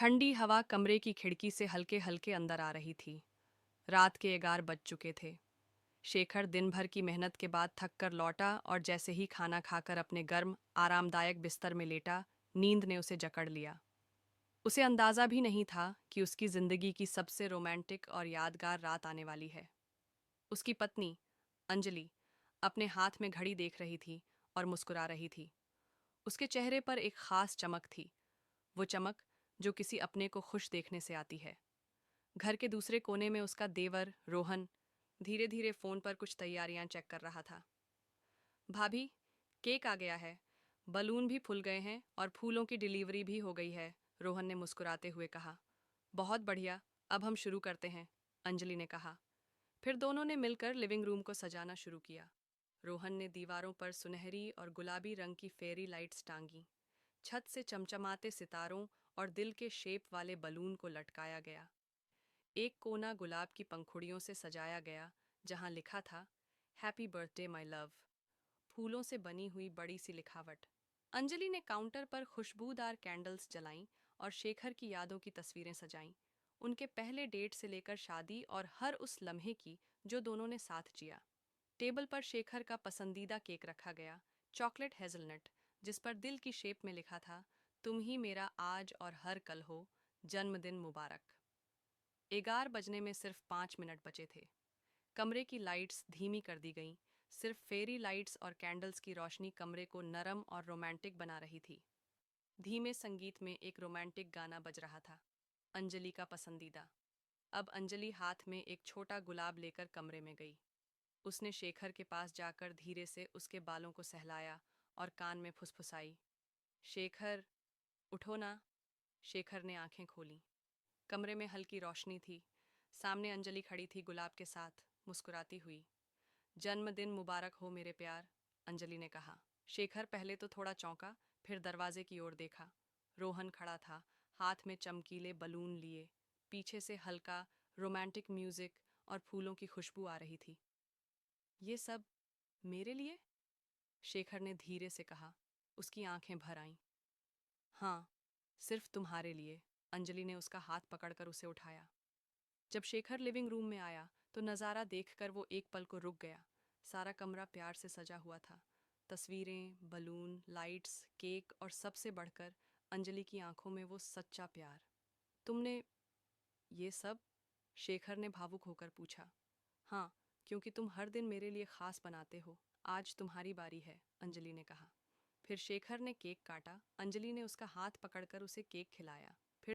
ठंडी हवा कमरे की खिड़की से हल्के हल्के अंदर आ रही थी। रात के 11 बज चुके थे। शेखर दिन भर की मेहनत के बाद थक कर लौटा और जैसे ही खाना खाकर अपने गर्म आरामदायक बिस्तर में लेटा, नींद ने उसे जकड़ लिया। उसे अंदाजा भी नहीं था कि उसकी जिंदगी की सबसे रोमांटिक और यादगार रात आने वाली है। उसकी पत्नी अंजलि अपने हाथ में घड़ी देख रही थी और मुस्कुरा रही थी। उसके चेहरे पर एक खास चमक थी, वो चमक जो किसी अपने को खुश देखने से आती है। घर के दूसरे कोने में उसका देवर रोहन धीरे धीरे फोन पर कुछ तैयारियां चेक कर रहा था। भाभी, केक आ गया है, बलून भी फूल गए हैं और फूलों की डिलीवरी भी हो गई है, रोहन ने मुस्कुराते हुए कहा। बहुत बढ़िया, अब हम शुरू करते हैं, अंजलि ने कहा। फिर दोनों ने मिलकर लिविंग रूम को सजाना शुरू किया। रोहन ने दीवारों पर सुनहरी और गुलाबी रंग की फेरी लाइट्स टांगी। छत से चमचमाते सितारों और दिल के शेप वाले बलून को लटकाया गया। एक कोना गुलाब की पंखुड़ियों से सजाया गया, जहां लिखा था, हैप्पी बर्थडे माय लव, फूलों से बनी हुई बड़ी सी लिखावट। अंजलि ने काउंटर पर खुशबूदार कैंडल्स जलाईं और शेखर की यादों की तस्वीरें सजाईं, उनके पहले डेट से लेकर शादी और हर उस लम्हे की जो दोनों ने साथ जिया। टेबल पर शेखर का पसंदीदा केक रखा गया, चॉकलेट हेजलनट, जिस पर दिल की शेप में लिखा था, तुम ही मेरा आज और हर कल हो, जन्मदिन मुबारक। 11 बजने में सिर्फ 5 मिनट बचे थे। कमरे की लाइट्स धीमी कर दी गईं, सिर्फ फेरी लाइट्स और कैंडल्स की रोशनी कमरे को नरम और रोमांटिक बना रही थी। धीमे संगीत में एक रोमांटिक गाना बज रहा था, अंजलि का पसंदीदा। अब अंजलि हाथ में एक छोटा गुलाब लेकर कमरे में गई। उसने शेखर के पास जाकर धीरे से उसके बालों को सहलाया और कान में फुसफुसाई, शेखर, उठो ना। शेखर ने आंखें खोलीं। कमरे में हल्की रोशनी थी। सामने अंजलि खड़ी थी गुलाब के साथ, मुस्कुराती हुई। जन्मदिन मुबारक हो मेरे प्यार, अंजलि ने कहा। शेखर पहले तो थोड़ा चौंका, फिर दरवाजे की ओर देखा। रोहन खड़ा था, हाथ में चमकीले बलून लिए। पीछे से हल्का रोमांटिक म्यूजिक और फूलों की खुशबू आ रही थी। ये सब मेरे लिए? शेखर ने धीरे से कहा। उसकी आंखें भर आईं। हाँ, सिर्फ तुम्हारे लिए, अंजलि ने उसका हाथ पकड़कर उसे उठाया। जब शेखर लिविंग रूम में आया तो नज़ारा देखकर वो एक पल को रुक गया। सारा कमरा प्यार से सजा हुआ था। तस्वीरें, बलून, लाइट्स, केक और सबसे बढ़कर अंजलि की आंखों में वो सच्चा प्यार। तुमने ये सब? शेखर ने भावुक होकर पूछा। हाँ, क्योंकि तुम हर दिन मेरे लिए खास बनाते हो। आज तुम्हारी बारी है, अंजलि ने कहा। फिर शेखर ने केक काटा। अंजलि ने उसका हाथ पकड़कर उसे केक खिलाया।